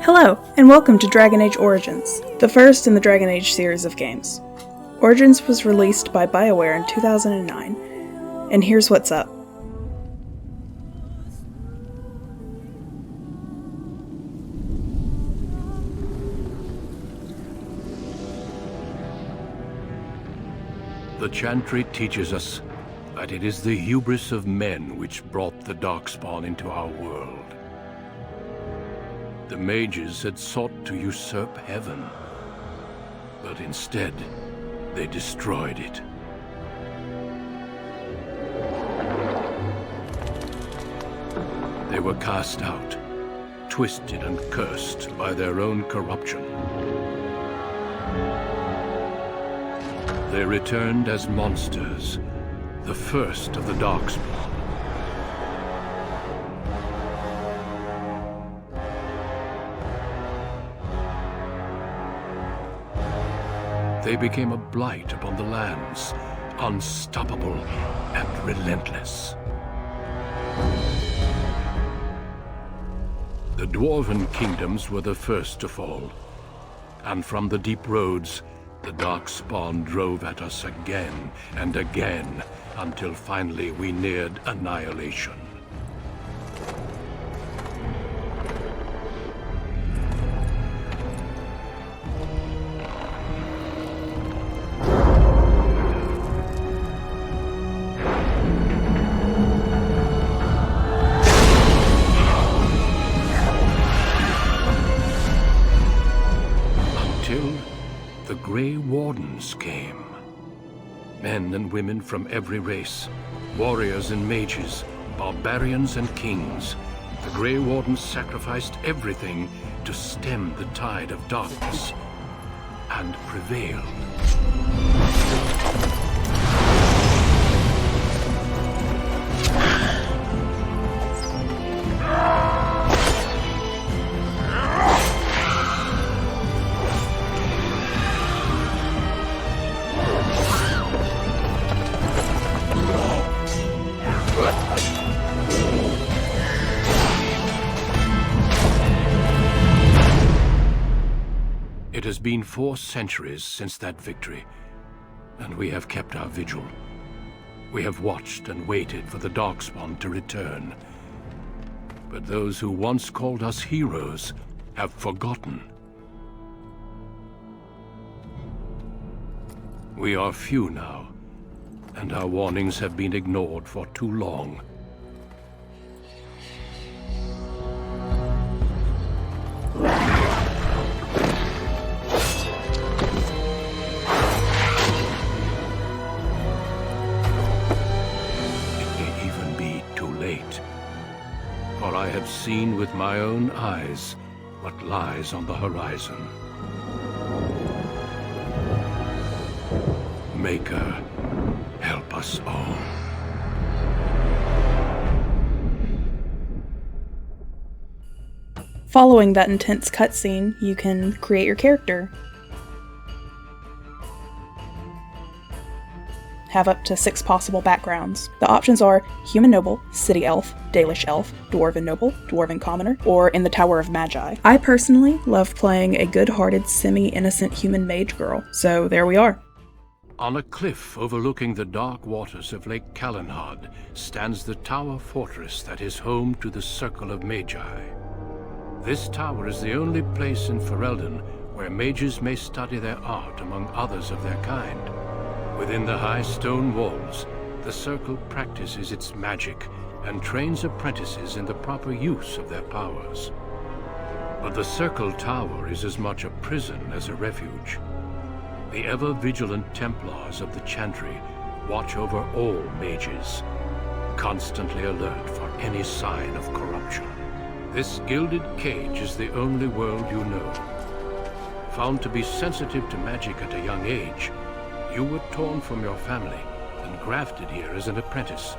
Hello, and welcome to Dragon Age Origins, the first in the Dragon Age series of games. Origins was released by BioWare in 2009, and here's what's up. The Chantry teaches us that it is the hubris of men which brought the Darkspawn into our world. The mages had sought to usurp heaven, but instead, they destroyed it. They were cast out, twisted and cursed by their own corruption. They returned as monsters, the first of the Darkspawn. They became a blight upon the lands, unstoppable and relentless. The Dwarven kingdoms were the first to fall, and from the deep roads, the Darkspawn drove at us again and again, until finally we neared annihilation. The Grey Wardens came. Men and women from every race, warriors and mages, barbarians and kings. The Grey Wardens sacrificed everything to stem the tide of darkness, and prevailed. It has been 4 centuries since that victory, and we have kept our vigil. We have watched and waited for the Darkspawn to return. But those who once called us heroes have forgotten. We are few now, and our warnings have been ignored for too long. For I have seen with my own eyes what lies on the horizon. Maker, help us all. Following that intense cutscene, you can create your character. Have up to 6 possible backgrounds. The options are Human Noble, City Elf, Dalish Elf, Dwarven Noble, Dwarven Commoner, or in the Tower of Magi. I personally love playing a good-hearted, semi-innocent human mage girl, so there we are. On a cliff overlooking the dark waters of Lake Calenhad stands the Tower Fortress that is home to the Circle of Magi. This tower is the only place in Ferelden where mages may study their art among others of their kind. Within the high stone walls, the Circle practices its magic and trains apprentices in the proper use of their powers. But the Circle Tower is as much a prison as a refuge. The ever-vigilant Templars of the Chantry watch over all mages, constantly alert for any sign of corruption. This gilded cage is the only world you know. Found to be sensitive to magic at a young age, you were torn from your family and grafted here as an apprentice.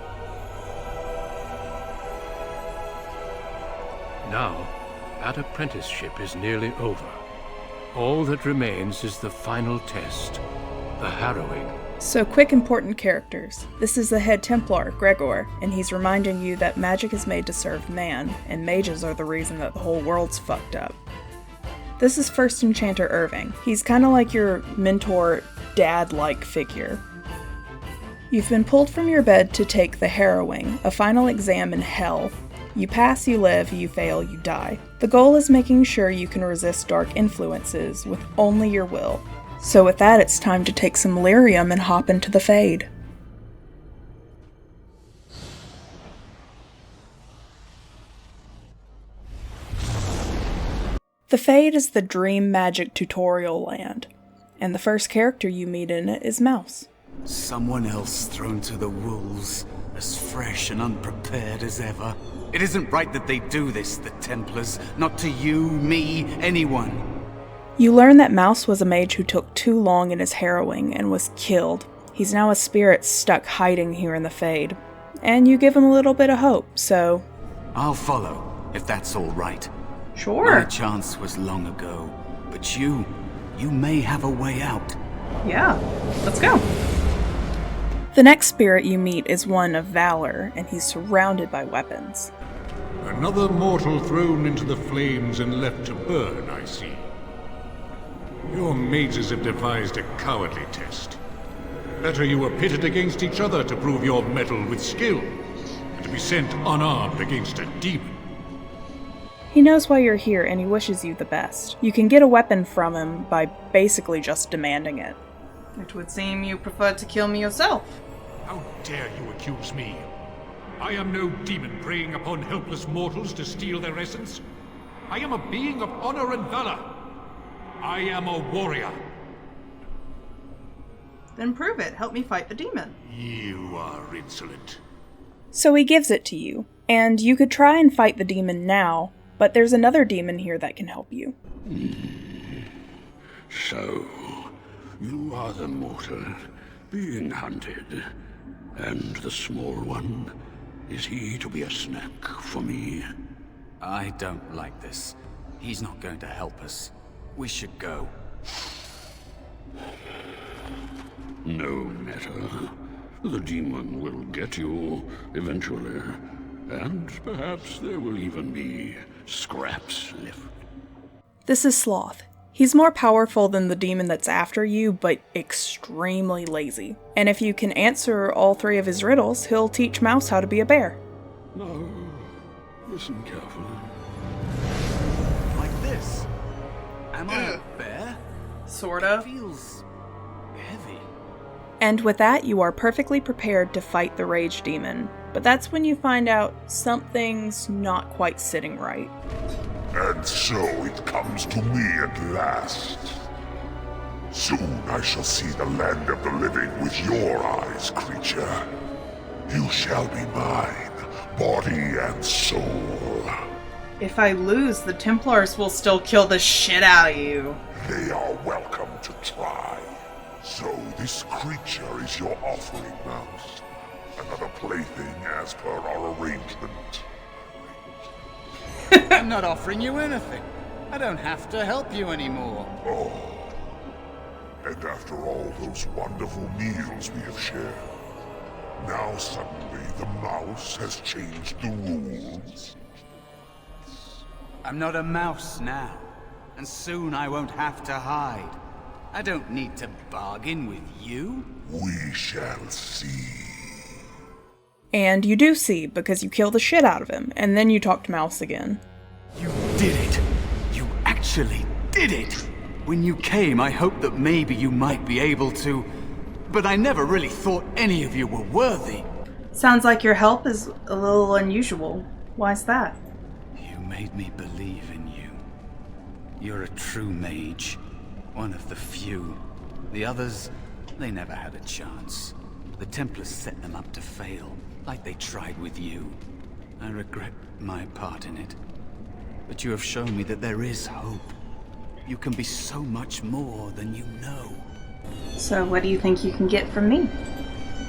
Now, that apprenticeship is nearly over. All that remains is the final test, the harrowing. So quick important characters. This is the head Templar, Gregor, and he's reminding you that magic is made to serve man, and mages are the reason that the whole world's fucked up. This is First Enchanter Irving. He's kind of like your mentor, dad-like figure. You've been pulled from your bed to take the Harrowing, a final exam in hell. You pass, you live, you fail, you die. The goal is making sure you can resist dark influences with only your will. So with that, it's time to take some lyrium and hop into the Fade. The Fade is the dream magic tutorial land, and the first character you meet in it is Mouse. Someone else thrown to the wolves, as fresh and unprepared as ever. It isn't right that they do this, the Templars. Not to you, me, anyone. You learn that Mouse was a mage who took too long in his harrowing and was killed. He's now a spirit stuck hiding here in the Fade. And you give him a little bit of hope, so... I'll follow, if that's all right. Sure. My chance was long ago, but you may have a way out. Yeah, let's go. The next spirit you meet is one of valor, and he's surrounded by weapons. Another mortal thrown into the flames and left to burn, I see. Your mages have devised a cowardly test. Better you were pitted against each other to prove your mettle with skill, and to be sent unarmed against a demon. He knows why you're here, and he wishes you the best. You can get a weapon from him by basically just demanding it. It would seem you prefer to kill me yourself. How dare you accuse me? I am no demon preying upon helpless mortals to steal their essence. I am a being of honor and valor. I am a warrior. Then prove it. Help me fight the demon. You are insolent. So he gives it to you, and you could try and fight the demon now, but there's another demon here that can help you. So, you are the mortal being hunted, and the small one, is he to be a snack for me? I don't like this. He's not going to help us. We should go. No matter. The demon will get you eventually, and perhaps there will even be scraps left. This is Sloth. He's more powerful than the demon that's after you, but extremely lazy. And if you can answer all 3 of his riddles, he'll teach Mouse how to be a bear. Now, listen carefully. Like this? Am I a bear? Sorta. It feels heavy. And with that, you are perfectly prepared to fight the Rage Demon. But that's when you find out something's not quite sitting right. And so it comes to me at last. Soon I shall see the land of the living with your eyes, creature. You shall be mine, body and soul. If I lose, the Templars will still kill the shit out of you. They are welcome to try. So this creature is your offering, Mouse. Another plaything as per our arrangement. I'm not offering you anything. I don't have to help you anymore. Oh. And after all those wonderful meals we have shared, now suddenly the mouse has changed the rules. I'm not a mouse now, and soon I won't have to hide. I don't need to bargain with you. We shall see. And you do see, because you kill the shit out of him, and then you talk to Mouse again. You did it! You actually did it! When you came, I hoped that maybe you might be able to, but I never really thought any of you were worthy. Sounds like your help is a little unusual. Why's that? You made me believe in you. You're a true mage. One of the few. The others, they never had a chance. The Templars set them up to fail, like they tried with you. I regret my part in it. But you have shown me that there is hope. You can be so much more than you know. So what do you think you can get from me?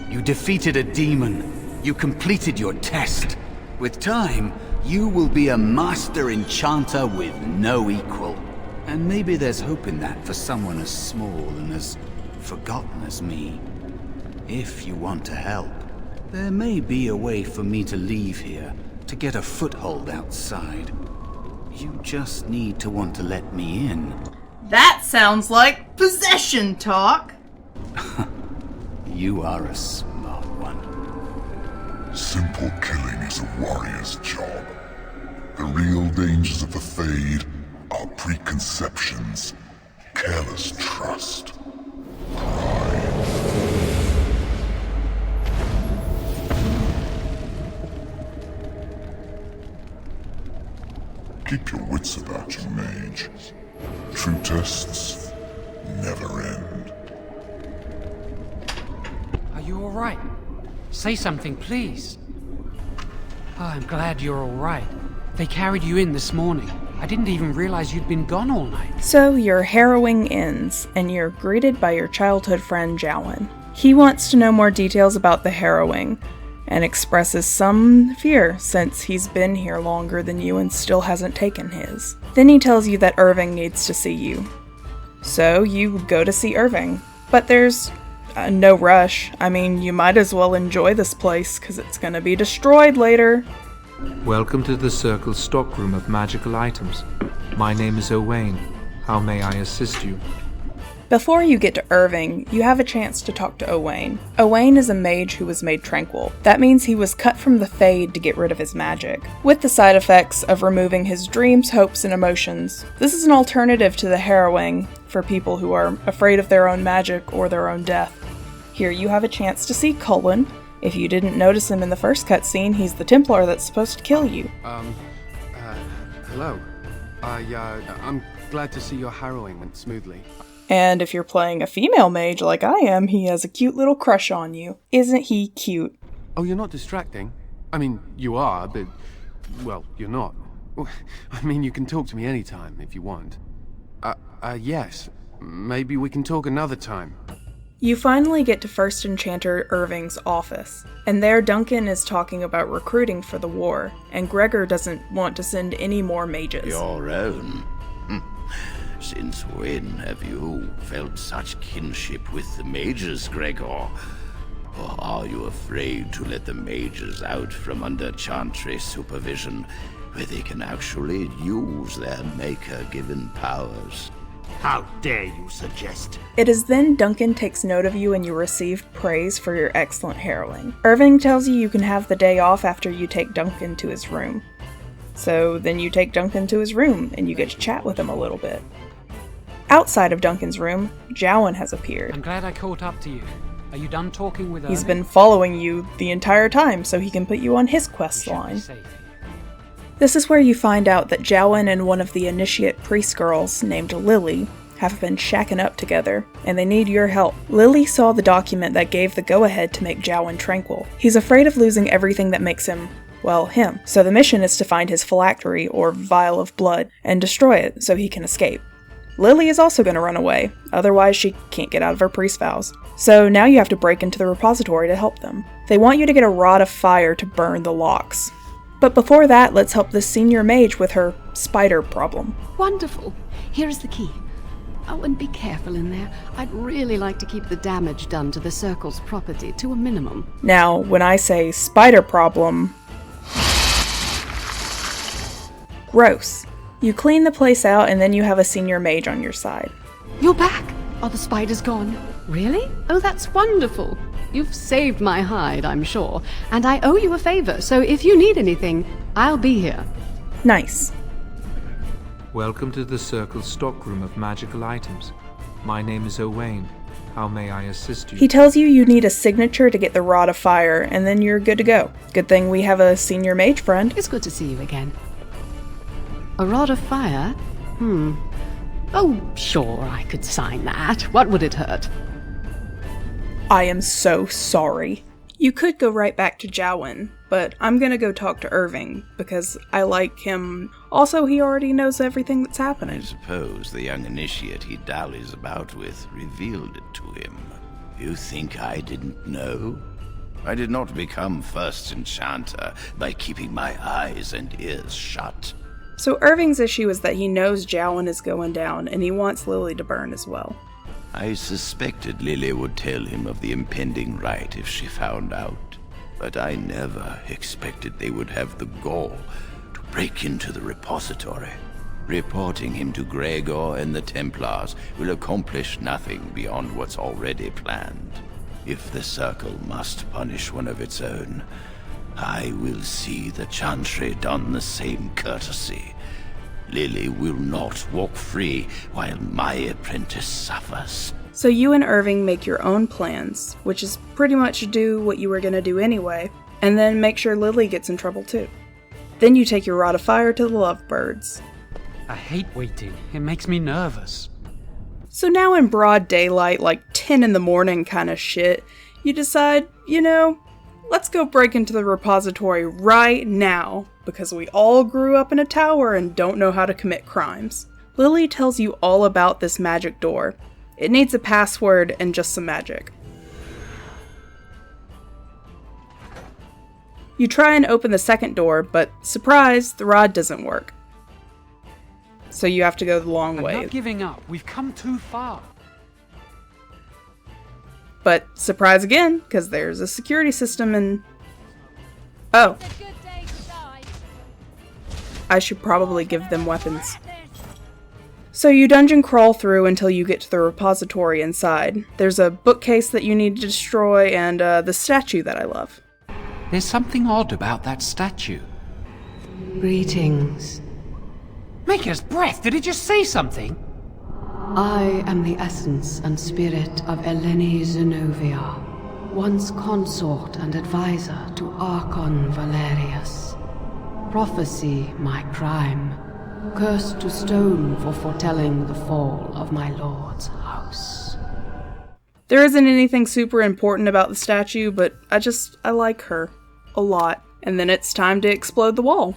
You defeated a demon. You completed your test. With time, you will be a master enchanter with no equal. And maybe there's hope in that for someone as small and as forgotten as me. If you want to help, there may be a way for me to leave here, to get a foothold outside. You just need to want to let me in. That sounds like possession talk. You are a smart one. Simple killing is a warrior's job. The real dangers of the Fade are preconceptions, careless trust, pride. Keep your wits about you, mage. True tests never end. Are you alright? Say something, please. Oh, I'm glad you're alright. They carried you in this morning. I didn't even realize you'd been gone all night. So your harrowing ends, and you're greeted by your childhood friend Jowan. He wants to know more details about the harrowing, and expresses some fear since he's been here longer than you and still hasn't taken his. Then he tells you that Irving needs to see you. So you go to see Irving, but there's no rush. I mean, you might as well enjoy this place, because it's gonna be destroyed later. Welcome to the Circle stockroom of magical items. My name is Owain. How may I assist you? Before you get to Irving, you have a chance to talk to Owain. Owain is a mage who was made tranquil. That means he was cut from the Fade to get rid of his magic, with the side effects of removing his dreams, hopes, and emotions. This is an alternative to the harrowing for people who are afraid of their own magic or their own death. Here you have a chance to see Cullen. If you didn't notice him in the first cutscene, he's the Templar that's supposed to kill you. Hello. I'm glad to see your harrowing went smoothly. And if you're playing a female mage like I am, he has a cute little crush on you. Isn't he cute? Oh, you're not distracting? I mean, you are, but, well, you're not. I mean, you can talk to me anytime if you want. Yes. Maybe we can talk another time. You finally get to First Enchanter Irving's office, and there Duncan is talking about recruiting for the war, and Gregor doesn't want to send any more mages. Your own? Since when have you felt such kinship with the mages, Gregor? Or are you afraid to let the mages out from under Chantry supervision, where they can actually use their Maker-given powers? How dare you suggest? It is then Duncan takes note of you and you receive praise for your excellent harrowing. Irving tells you can have the day off after you take Duncan to his room. So then you take Duncan to his room and you get to chat with him a little bit. Outside of Duncan's room, Jowan has appeared. I'm glad I caught up to you. Are you done talking with He's Irving? been following you the entire time so he can put you on his quest line. This is where you find out that Jowan and one of the initiate priest girls, named Lily, have been shacking up together, and they need your help. Lily saw the document that gave the go-ahead to make Jowan tranquil. He's afraid of losing everything that makes him, well, him. So the mission is to find his phylactery, or vial of blood, and destroy it so he can escape. Lily is also going to run away, otherwise she can't get out of her priest vows. So now you have to break into the repository to help them. They want you to get a rod of fire to burn the locks. But before that, let's help this senior mage with her spider problem. Wonderful. Here is the key. Oh, and be careful in there. I'd really like to keep the damage done to the Circle's property to a minimum. Now, when I say spider problem... gross. You clean the place out and then you have a senior mage on your side. You're back! Are the spiders gone? Really? Oh, that's wonderful. You've saved my hide, I'm sure. And I owe you a favor, so if you need anything, I'll be here. Nice. Welcome to the Circle stockroom of magical items. My name is Owain. How may I assist you? He tells you need a signature to get the Rod of Fire, and then you're good to go. Good thing we have a senior mage friend. It's good to see you again. A Rod of Fire? Oh, sure, I could sign that. What would it hurt? I am so sorry. You could go right back to Jowan, but I'm gonna go talk to Irving, because I like him. Also, he already knows everything that's happening. I suppose the young initiate he dallies about with revealed it to him. You think I didn't know? I did not become First Enchanter by keeping my eyes and ears shut. So Irving's issue is that he knows Jowan is going down, and he wants Lily to burn as well. I suspected Lily would tell him of the impending rite if she found out, but I never expected they would have the gall to break into the repository. Reporting him to Gregor and the Templars will accomplish nothing beyond what's already planned. If the Circle must punish one of its own, I will see the Chantry done the same courtesy. Lily will not walk free while my apprentice suffers. So you and Irving make your own plans, which is pretty much do what you were gonna do anyway, and then make sure Lily gets in trouble too. Then you take your Rod of Fire to the Lovebirds. I hate waiting. It makes me nervous. So now in broad daylight, like 10 in the morning kind of shit, you decide, let's go break into the repository right now, because we all grew up in a tower and don't know how to commit crimes. Lily tells you all about this magic door. It needs a password and just some magic. You try and open the second door, but surprise, the rod doesn't work. So you have to go the long way. I'm not giving up. We've come too far. But surprise again, because there's a security system and... Oh. I should probably give them weapons. So you dungeon crawl through until you get to the repository inside. There's a bookcase that you need to destroy and the statue that I love. There's something odd about that statue. Greetings. Maker's breath, did it just say something? I am the essence and spirit of Eleni Zenovia, once consort and advisor to Archon Valerius. Prophecy, my crime. Cursed to stone for foretelling the fall of my lord's house. There isn't anything super important about the statue, but I like her a lot. And then it's time to explode the wall.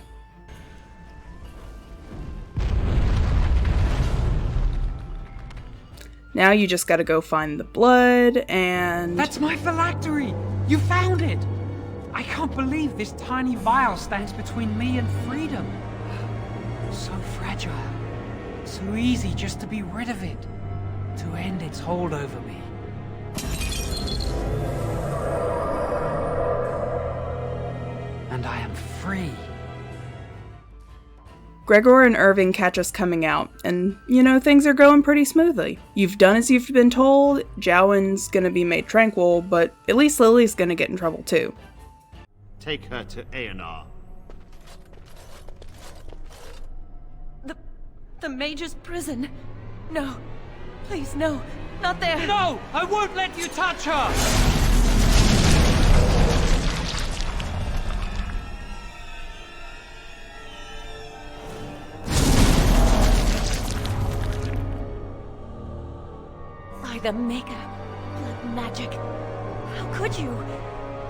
Now you just gotta go find the blood and... That's my phylactery! You found it! I can't believe this tiny vial stands between me and freedom. So fragile. So easy just to be rid of it. To end its hold over me. And I am free. Gregor and Irving catch us coming out, and, things are going pretty smoothly. You've done as you've been told, Jowen's gonna be made tranquil, but at least Lily's gonna get in trouble too. Take her to Aenar. The Mage's prison. No. Please, no. Not there. No! I won't let you touch her! The Maker. Blood magic. How could you?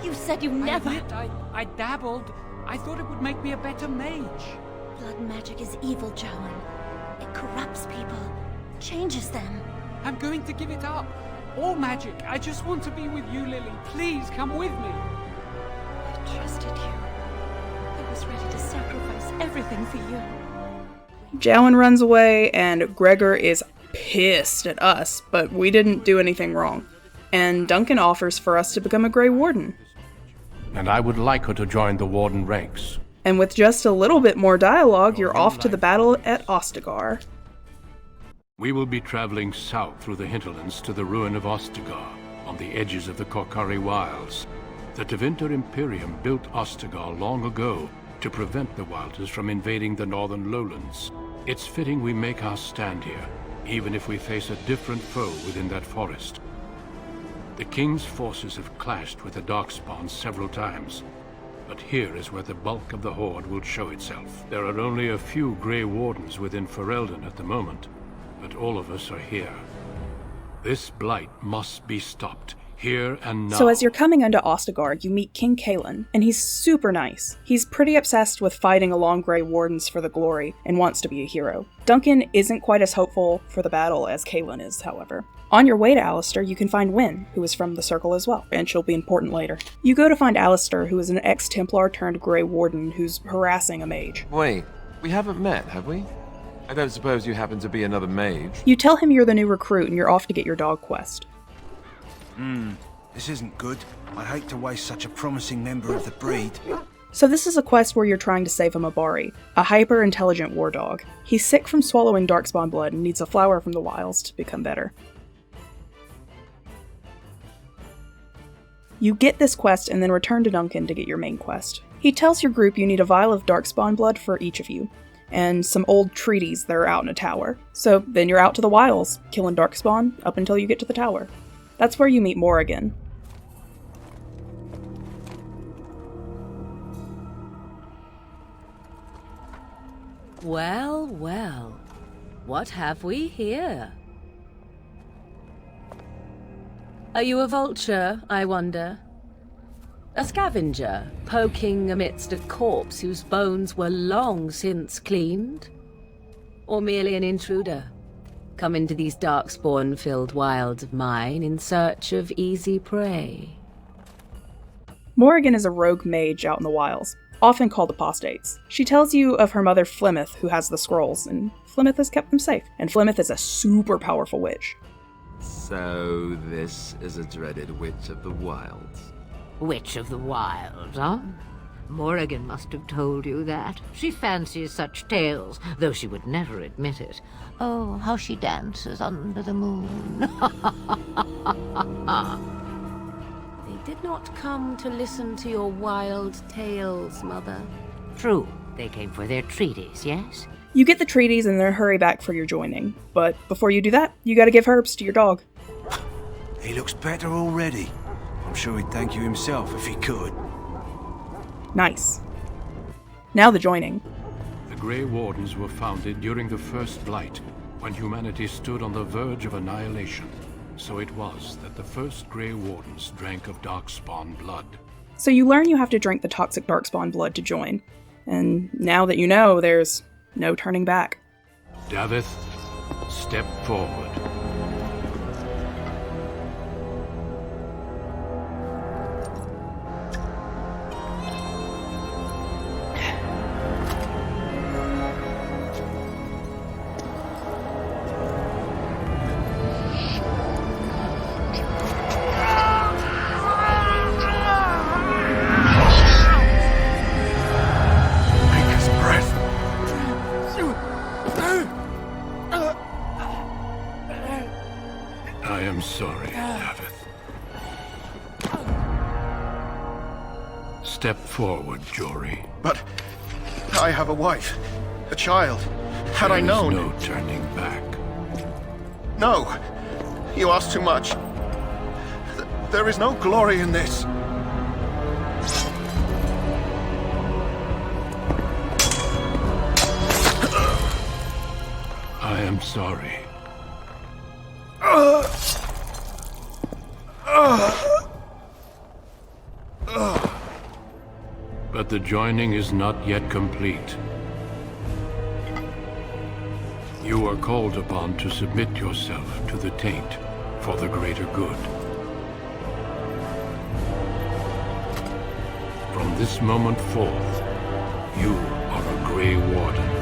You said you never... I admit, I dabbled. I thought it would make me a better mage. Blood magic is evil, Jowen. It corrupts people. Changes them. I'm going to give it up. All magic. I just want to be with you, Lily. Please, come with me. I trusted you. I was ready to sacrifice everything for you. Jowen runs away, and Gregor is pissed at us, but we didn't do anything wrong. And Duncan offers for us to become a Grey Warden. And I would like her to join the Warden ranks. And with just a little bit more dialogue, you're off to the battle at Ostagar. We will be traveling south through the hinterlands to the ruin of Ostagar, on the edges of the Korcari Wilds. The Tevinter Imperium built Ostagar long ago to prevent the Wilders from invading the northern lowlands. It's fitting we make our stand here, even if we face a different foe within that forest. The King's forces have clashed with the Darkspawn several times, but here is where the bulk of the Horde will show itself. There are only a few Grey Wardens within Ferelden at the moment, but all of us are here. This blight must be stopped, here and now. So as you're coming into Ostagar, you meet King Cailan, and he's super nice. He's pretty obsessed with fighting along Grey Wardens for the glory, and wants to be a hero. Duncan isn't quite as hopeful for the battle as Cailan is, however. On your way to Alistair, you can find Wynne, who is from the Circle as well, and she'll be important later. You go to find Alistair, who is an ex-Templar turned Grey Warden who's harassing a mage. Wait, we haven't met, have we? I don't suppose you happen to be another mage? You tell him you're the new recruit and you're off to get your dog quest. This isn't good. I'd hate to waste such a promising member of the breed. So this is a quest where you're trying to save a Mabari, a hyper-intelligent war dog. He's sick from swallowing Darkspawn blood and needs a flower from the wilds to become better. You get this quest and then return to Duncan to get your main quest. He tells your group you need a vial of Darkspawn blood for each of you, and some old treaties that are out in a tower. So then you're out to the wilds, killing Darkspawn up until you get to the tower. That's where you meet Morrigan. Well, well. What have we here? Are you a vulture, I wonder? A scavenger, poking amidst a corpse whose bones were long since cleaned? Or merely an intruder, come into these darkspawn-filled wilds of mine in search of easy prey? Morrigan is a rogue mage out in the wilds, often called apostates. She tells you of her mother Flemeth, who has the scrolls, and Flemeth has kept them safe. And Flemeth is a super powerful witch. So this is a dreaded Witch of the Wilds. Witch of the Wilds, huh? Morrigan must have told you that. She fancies such tales, though she would never admit it. Oh, how she dances under the moon. They did not come to listen to your wild tales, Mother. True. They came for their treaties, yes? You get the treaties and then hurry back for your joining. But before you do that, you gotta give herbs to your dog. He looks better already. I'm sure he'd thank you himself if he could. Nice. Now the joining. The Grey Wardens were founded during the First Blight, when humanity stood on the verge of annihilation. So it was that the first Grey Wardens drank of Darkspawn blood. So you learn you have to drink the toxic Darkspawn blood to join. And now that you know, there's no turning back. Davith, step forward. I am sorry, Davith. Step forward, Jory. But I have a wife, a child. Had I known... There is no turning back. No, you ask too much. There is no glory in this. I am sorry. But the joining is not yet complete. You are called upon to submit yourself to the taint for the greater good. From this moment forth, you are a Grey Warden.